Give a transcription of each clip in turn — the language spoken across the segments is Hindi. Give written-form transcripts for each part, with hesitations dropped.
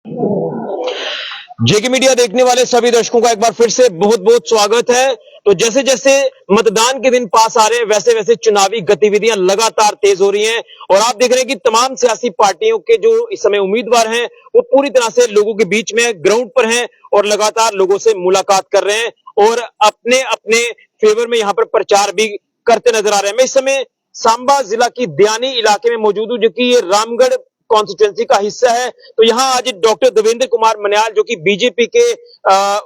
जेके मीडिया देखने वाले सभी दर्शकों का एक बार फिर से बहुत बहुत स्वागत है। तो जैसे जैसे मतदान के दिन पास आ रहे हैं वैसे वैसे चुनावी गतिविधियां लगातार तेज हो रही हैं और आप देख रहे हैं कि तमाम सियासी पार्टियों के जो इस समय उम्मीदवार हैं वो पूरी तरह से लोगों के बीच में ग्राउंड पर हैं और लगातार लोगों से मुलाकात कर रहे हैं और अपने अपने फेवर में यहां पर प्रचार भी करते नजर आ रहे हैं। मैं इस समय सांबा जिला की दयानी इलाके में मौजूद हूं जो कि ये रामगढ़ कॉन्स्टिट्यूंसी का हिस्सा है। तो यहाँ आज डॉक्टर देवेंद्र कुमार मन्याल जो कि बीजेपी के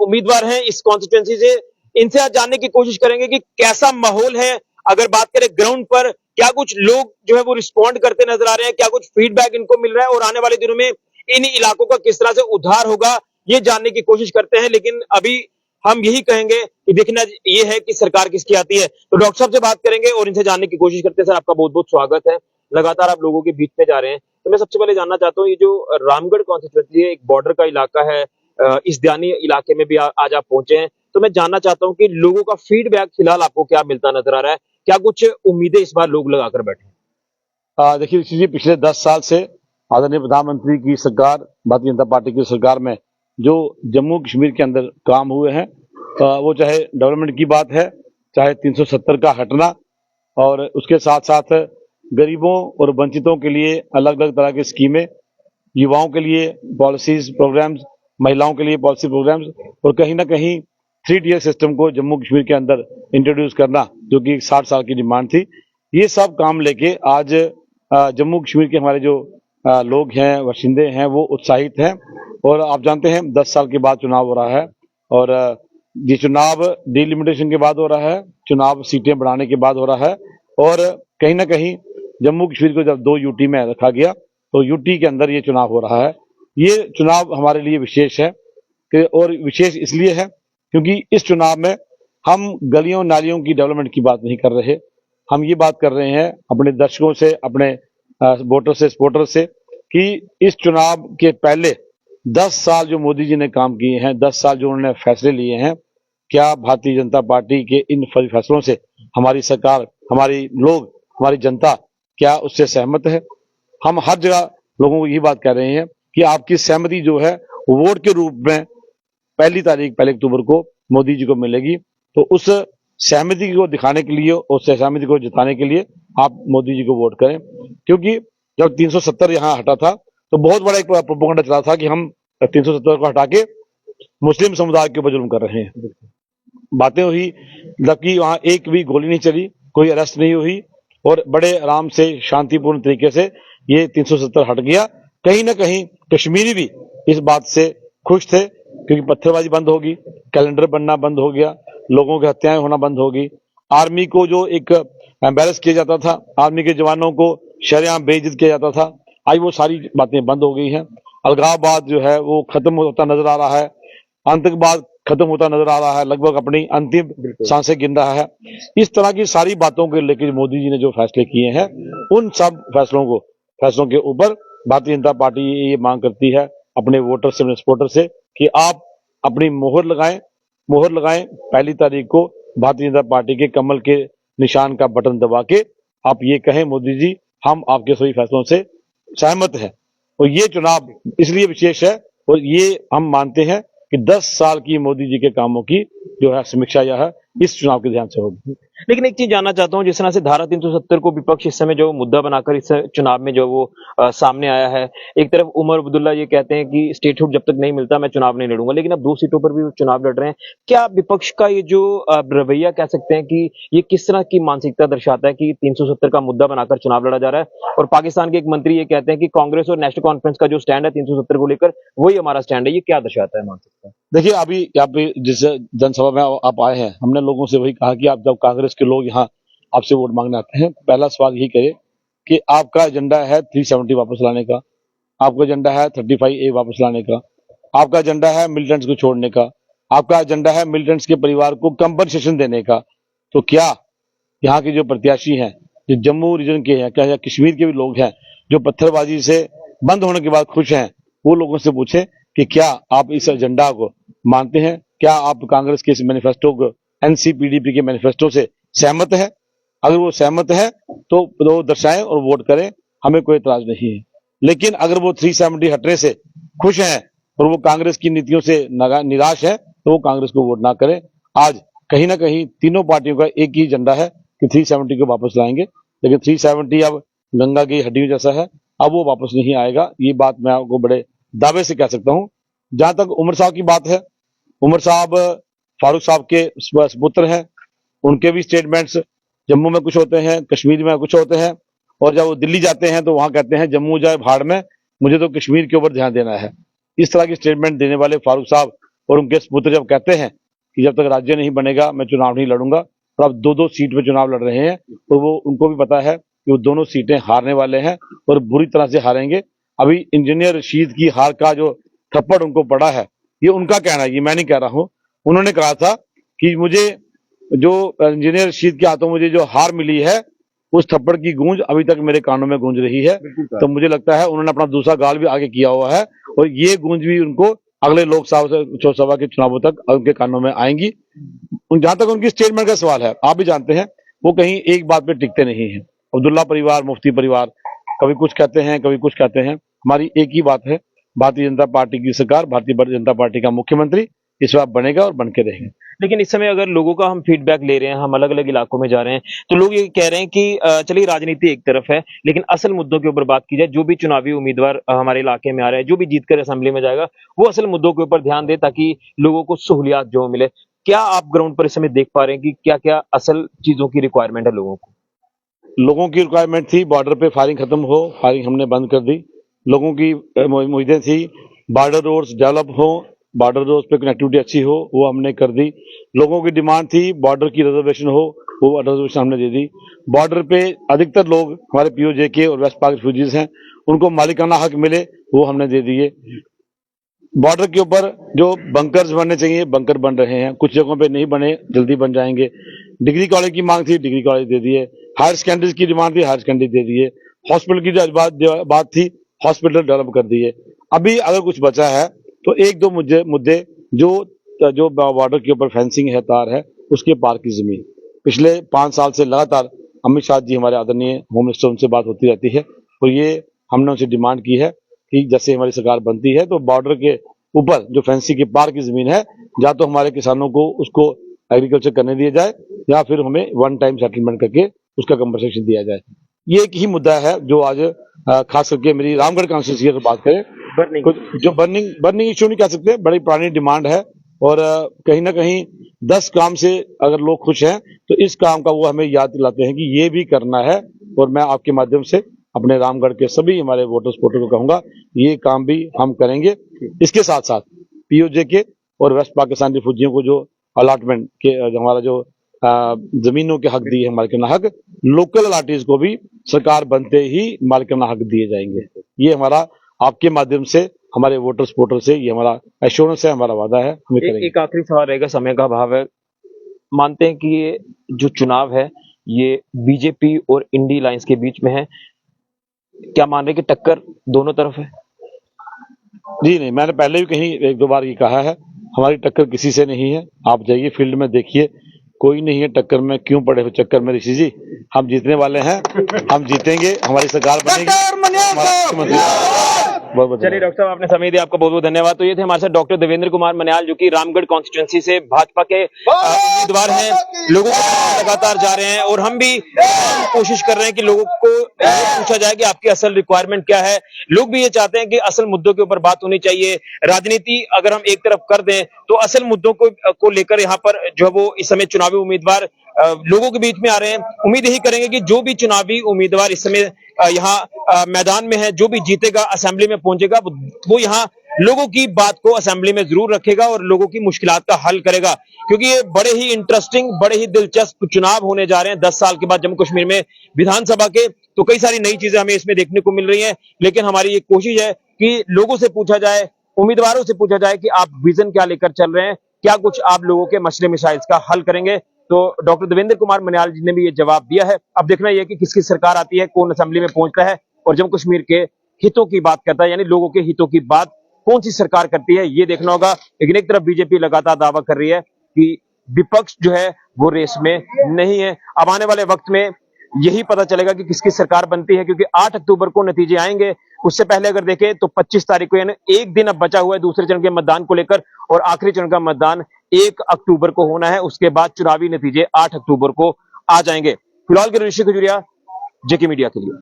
उम्मीदवार हैं इस कॉन्स्टिट्यूंसी से, इनसे आज जानने की कोशिश करेंगे कि कैसा माहौल है। अगर बात करें ग्राउंड पर क्या कुछ लोग जो है वो रिस्पॉन्ड करते नजर आ रहे हैं, क्या कुछ फीडबैक इनको मिल रहा है और आने वाले दिनों में इन इलाकों का किस तरह से उद्धार होगा, ये जानने की कोशिश करते हैं। लेकिन अभी हम यही कहेंगे कि देखना ये है कि सरकार किसकी आती है। तो डॉक्टर साहब से बात करेंगे और इनसे जानने की कोशिश करते हैं। सर, आपका बहुत बहुत स्वागत है। लगातार आप लोगों के बीच में जा रहे हैं। तो मैं सबसे पहले जानना चाहता हूँ, ये जो रामगढ़ कॉन्स्टिट्यूंसी है, एक बॉर्डर का इलाका है, इस दयानी इलाके में भी आज आप पहुंचे हैं। तो मैं जानना चाहता हूँ कि लोगों का फीडबैक फिलहाल आपको क्या मिलता नजर आ रहा है, क्या कुछ उम्मीदें इस बार लोग लगाकर बैठे हैं? देखिए, पिछले 10 साल से आदरणीय प्रधानमंत्री की सरकार, भारतीय जनता पार्टी की सरकार में जो जम्मू कश्मीर के अंदर काम हुए हैं, वो चाहे डेवलपमेंट की बात है, चाहे 370 का हटना, और उसके साथ साथ गरीबों और वंचितों के लिए अलग अलग तरह की स्कीमें, युवाओं के लिए पॉलिसीज प्रोग्राम्स, महिलाओं के लिए पॉलिसी प्रोग्राम्स, और कहीं ना कहीं 3 टियर सिस्टम को जम्मू कश्मीर के अंदर इंट्रोड्यूस करना, जो कि 60 साल की डिमांड थी। ये सब काम लेके आज जम्मू कश्मीर के हमारे जो लोग हैं, बाशिंदे हैं, वो उत्साहित हैं। और आप जानते हैं 10 साल के बाद चुनाव हो रहा है, और ये चुनाव डिलिमिटेशन के बाद हो रहा है, चुनाव सीटें बढ़ाने के बाद हो रहा है, और कहीं ना कहीं जम्मू कश्मीर को जब 2 यूटी में रखा गया तो यूटी के अंदर ये चुनाव हो रहा है। ये चुनाव हमारे लिए विशेष है, और विशेष इसलिए है क्योंकि इस चुनाव में हम गलियों नालियों की डेवलपमेंट की बात नहीं कर रहे, हम ये बात कर रहे हैं अपने दर्शकों से, अपने वोटर से, सपोर्टर से, कि इस चुनाव के पहले 10 साल जो मोदी जी ने काम किए हैं, 10 साल जो उन्होंने फैसले लिए हैं, क्या भारतीय जनता पार्टी के इन फैसलों से हमारी सरकार, हमारी लोग, हमारी जनता क्या उससे सहमत है? हम हर जगह लोगों को यही बात कह रहे हैं कि आपकी सहमति जो है वोट के रूप में पहली अक्टूबर को मोदी जी को मिलेगी। तो उस सहमति को दिखाने के लिए, उस सहमति को जिताने के लिए आप मोदी जी को वोट करें, क्योंकि जब 370 यहाँ हटा था तो बहुत बड़ा एक प्रोपेगेंडा चला था कि हम 370 को हटा के मुस्लिम समुदाय के ऊपर जुल्म कर रहे हैं। बातें हुई, जबकि वहां एक भी गोली नहीं चली, कोई अरेस्ट नहीं हुई, और बड़े आराम से शांतिपूर्ण तरीके से ये 370 हट गया। कहीं ना कहीं कश्मीरी भी इस बात से खुश थे, क्योंकि पत्थरबाजी बंद होगी, कैलेंडर बनना बंद हो गया, लोगों की हत्याएं होना बंद होगी, आर्मी को जो एक एम्बेरस किया जाता था, आर्मी के जवानों को शरेआम बेइज्जत किया जाता था, आज वो सारी बातें बंद हो गई हैं। अलगाववाद जो है वो खत्म होता नजर आ रहा है, आतंकवाद खत्म होता नजर आ रहा है, लगभग अपनी अंतिम सांसें गिन रहा है। इस तरह की सारी बातों को लेकर मोदी जी ने जो फैसले किए हैं, उन सब फैसलों के ऊपर भारतीय जनता पार्टी ये मांग करती है अपने वोटर से, अपने सपोर्टर से, कि आप अपनी मोहर लगाएं। 1 तारीख को भारतीय जनता पार्टी के कमल के निशान का बटन दबा के आप ये कहें, मोदी जी हम आपके सभी फैसलों से सहमत हैं। और ये चुनाव इसलिए विशेष है, और ये हम मानते हैं कि 10 साल की मोदी जी के कामों की जो है समीक्षा यह है इस चुनाव के ध्यान से होगी। लेकिन एक चीज जानना चाहता हूं, जिस तरह से धारा 370 को विपक्ष इस समय जो मुद्दा बनाकर इस चुनाव में जो वो सामने आया है, एक तरफ उमर अब्दुल्ला ये कहते हैं कि स्टेटहुड जब तक नहीं मिलता मैं चुनाव नहीं लड़ूंगा, लेकिन अब 2 सीटों पर भी वो चुनाव लड़ रहे हैं। क्या विपक्ष का ये जो रवैया कह सकते हैं कि ये किस तरह की मानसिकता दर्शाता है कि 370 का मुद्दा बनाकर चुनाव लड़ा जा रहा है, और पाकिस्तान के एक मंत्री ये कहते हैं कि कांग्रेस और नेशनल कॉन्फ्रेंस का जो स्टैंड है 370 को लेकर वही हमारा स्टैंड है, ये क्या दर्शाता है मानसिकता? देखिए, अभी यहाँ पे जिस जनसभा में आप आए हैं, हमने लोगों से वही कहा कि आप जब कांग्रेस के लोग यहाँ आपसे वोट मांगने आते हैं, पहला सवाल यही करें कि आपका एजेंडा है 370 वापस लाने का, आपका एजेंडा है 35A वापस लाने का, आपका एजेंडा है मिलिटेंट्स को छोड़ने का, आपका एजेंडा है मिलिटेंट्स के परिवार को कंपनसेशन देने का। तो क्या यहाँ के जो प्रत्याशी हैं, जो जम्मू रीजन के हैं, क्या कश्मीर के भी लोग हैं जो पत्थरबाजी से बंद होने के बाद खुश हैं, वो लोगों से पूछे कि क्या आप इस एजेंडा को मानते हैं? क्या आप कांग्रेस के इस मैनिफेस्टो को, NCPDP के मैनिफेस्टो से सहमत है? अगर वो सहमत है तो वो दर्शाएं और वोट करें, हमें कोई इतराज नहीं है। लेकिन अगर वो 370 हटने से खुश हैं और वो कांग्रेस की नीतियों से निराश है तो वो कांग्रेस को वोट ना करें। आज कहीं ना कहीं तीनों पार्टियों का एक ही एजेंडा है कि 370 को वापस लाएंगे, लेकिन 370 अब गंगा की हड्डियों जैसा है, अब वो वापस नहीं आएगा। ये बात मैं आपको बड़े दावे से कह सकता हूं। जहां तक उमर साहब की बात है, उमर साहब फारूक साहब के पुत्र हैं, उनके भी स्टेटमेंट्स जम्मू में कुछ होते हैं, कश्मीर में कुछ होते हैं, और जब वो दिल्ली जाते हैं तो वहां कहते हैं जम्मू जाए भाड़ में, मुझे तो कश्मीर के ऊपर ध्यान देना है। इस तरह की स्टेटमेंट देने वाले फारूक साहब और उनके पुत्र जब कहते हैं कि जब तक राज्य नहीं बनेगा मैं चुनाव नहीं लड़ूंगा, और अब 2-2 सीट में चुनाव लड़ रहे हैं, तो वो उनको भी पता है कि वो दोनों सीटें हारने वाले हैं और बुरी तरह से हारेंगे। अभी इंजीनियर रशीद की हार का जो थप्पड़ उनको पड़ा है, ये उनका कहना है, ये मैं नहीं कह रहा हूं। उन्होंने कहा था कि मुझे जो इंजीनियर रशीद के हाथों मुझे जो हार मिली है, उस थप्पड़ की गूंज अभी तक मेरे कानों में गूंज रही है। तो मुझे लगता है उन्होंने अपना दूसरा गाल भी आगे किया हुआ है और ये गूंज भी उनको अगले लोकसभा के चुनावों तक उनके कानों में आएंगी। जहां तक उनकी स्टेटमेंट का सवाल है, आप भी जानते हैं वो कहीं एक बात पे टिकते नहीं है। अब्दुल्ला परिवार, मुफ्ती परिवार कभी कुछ कहते हैं, कभी कुछ कहते हैं। हमारी एक ही बात है, भारतीय जनता पार्टी की सरकार, भारतीय जनता पार्टी का मुख्यमंत्री इस बार बनेगा और बन के रहेगा। लेकिन इस समय अगर लोगों का हम फीडबैक ले रहे हैं, हम अलग अलग इलाकों में जा रहे हैं, तो लोग ये कह रहे हैं कि चलिए राजनीति एक तरफ है, लेकिन असल मुद्दों के ऊपर बात की जाए। जो भी चुनावी उम्मीदवार हमारे इलाके में आ रहा है, जो भी जीतकर असेंबली में जाएगा, वो असल मुद्दों के ऊपर ध्यान दे ताकि लोगों को सहूलियात जो मिले। क्या आप ग्राउंड पर इस समय देख पा रहे हैं कि क्या क्या असल चीजों की रिक्वायरमेंट है लोगों को? लोगों की रिक्वायरमेंट थी बॉर्डर पे फायरिंग खत्म हो, फायरिंग हमने बंद कर दी। लोगों की उम्मीदें थी बॉर्डर रोड्स डेवलप हो, बॉर्डर रोड्स पे कनेक्टिविटी अच्छी हो, वो हमने कर दी। लोगों की डिमांड थी बॉर्डर की रिजर्वेशन हो, वो रिजर्वेशन हमने दे दी। बॉर्डर पे अधिकतर लोग हमारे पीओजेके और वेस्ट पाक रिफ्यूजीज हैं, उनको मालिकाना हक मिले, वो हमने दे दिए। बॉर्डर के ऊपर जो बंकर्स बनने चाहिए, बंकर बन रहे हैं, कुछ जगहों पे नहीं बने, जल्दी बन जाएंगे। डिग्री कॉलेज की मांग थी, डिग्री कॉलेज दे दिए। हायर सेकेंडरीज की डिमांड थी, हायर सेकेंडरी दे दिए। हॉस्पिटल की जो बात थी, हॉस्पिटल डेवलप कर दिए। अभी अगर कुछ बचा है तो एक दो मुद्दे जो बॉर्डर के ऊपर फेंसिंग है, तार है, उसके पार की जमीन। पिछले 5 साल से लगातार अमित शाह जी हमारे आदरणीय होम मिनिस्टर, उनसे बात होती रहती है, तो ये हमने उनसे डिमांड की है कि जैसे हमारी सरकार बनती है तो बॉर्डर के ऊपर जो फेंसिंग के पार की जमीन है, या तो हमारे किसानों को उसको एग्रीकल्चर करने दिया जाए या फिर हमें वन टाइम सेटलमेंट करके उसका कंपनसेशन दिया जाए। ये एक ही मुद्दा है जो आज खास करके मेरी रामगढ़ कॉन्स्टिट्यूंसी की बात करें, जो बर्निंग इश्यू नहीं कह सकते, बड़ी पुरानी डिमांड है। और कहीं ना कहीं 10 काम से अगर लोग खुश हैं तो इस काम का वो हमें याद दिलाते हैं कि ये भी करना है। और मैं आपके माध्यम से अपने रामगढ़ के सभी हमारे वोटर्स को कहूंगा, ये काम भी हम करेंगे। इसके साथ साथ पीओजेके और वेस्ट पाकिस्तान रिफ्यूजियों को जो अलॉटमेंट के हमारा जो जमीनों के हक दिए हैं, मालिकाना हक, लोकल अलाटीज को भी सरकार बनते ही मालिकाना हक दिए जाएंगे। ये हमारा आपके माध्यम से हमारे वोटर से ये हमारा एश्योरेंस है, हमारा वादा है, हमें करेंगे। एक आखिरी सवाल रहेगा, समय का अभाव है। मानते हैं कि ये जो चुनाव है ये बीजेपी और इंडी लाइंस के बीच में है, क्या मान रहे कि टक्कर दोनों तरफ है? जी नहीं, मैंने पहले भी कहीं 1-2 बार ये कहा है, हमारी टक्कर किसी से नहीं है। आप जाइए फील्ड में देखिए, कोई नहीं है टक्कर में, क्यों पड़े हो चक्कर में ऋषि जी। हम जीतने वाले हैं, हम जीतेंगे, हमारी सरकार बनेगी। चलिए डॉक्टर साहब, आपने समय दिया, आपका बहुत बहुत धन्यवाद। तो ये थे हमारे साथ डॉक्टर देवेंद्र कुमार मन्याल, जो कि रामगढ़ कॉन्स्टिट्यूंसी से भाजपा के उम्मीदवार हैं। लोगों के लगातार जा रहे हैं और हम भी कोशिश कर रहे हैं कि लोगों को पूछा जाए कि आपकी असल रिक्वायरमेंट क्या है। लोग भी ये चाहते हैं कि असल मुद्दों के ऊपर बात होनी चाहिए। राजनीति अगर हम एक तरफ कर दें तो असल मुद्दों को लेकर यहाँ पर जो है वो इस समय चुनावी उम्मीदवार लोगों के बीच में आ रहे हैं। उम्मीद यही करेंगे कि जो भी चुनावी उम्मीदवार इस समय यहाँ मैदान में है, जो भी जीतेगा, असेंबली में पहुंचेगा, वो यहाँ लोगों की बात को असेंबली में जरूर रखेगा और लोगों की मुश्किलात का हल करेगा। क्योंकि ये बड़े ही इंटरेस्टिंग, बड़े ही दिलचस्प चुनाव होने जा रहे हैं 10 साल के बाद जम्मू कश्मीर में विधानसभा के। तो कई सारी नई चीजें हमें इसमें देखने को मिल रही हैं, लेकिन हमारी ये कोशिश है कि लोगों से पूछा जाए, उम्मीदवारों से पूछा जाए कि आप विजन क्या लेकर चल रहे हैं, क्या कुछ आप लोगों के मसले मसाइल का हल करेंगे। तो डॉक्टर देवेंद्र कुमार मन्याल जी ने भी ये जवाब दिया है। अब देखना यह है कि किसकी सरकार आती है, कौन असेंबली में पहुंचता है और जम्मू कश्मीर के हितों की बात करता है, यानी लोगों के हितों की बात कौन सी सरकार करती है, ये देखना होगा। लेकिन एक तरफ बीजेपी लगातार दावा कर रही है कि विपक्ष जो है वो रेस में नहीं है। अब आने वाले वक्त में यही पता चलेगा कि किसकी सरकार बनती है, क्योंकि 8 अक्टूबर को नतीजे आएंगे। उससे पहले अगर देखें तो 25 तारीख को, यानी एक दिन अब बचा हुआ है दूसरे चरण के मतदान को लेकर, और आखिरी चरण का मतदान 1 अक्टूबर को होना है। उसके बाद चुनावी नतीजे 8 अक्टूबर को आ जाएंगे। फिलहाल के ऋषि खजुरिया, जेके मीडिया के लिए।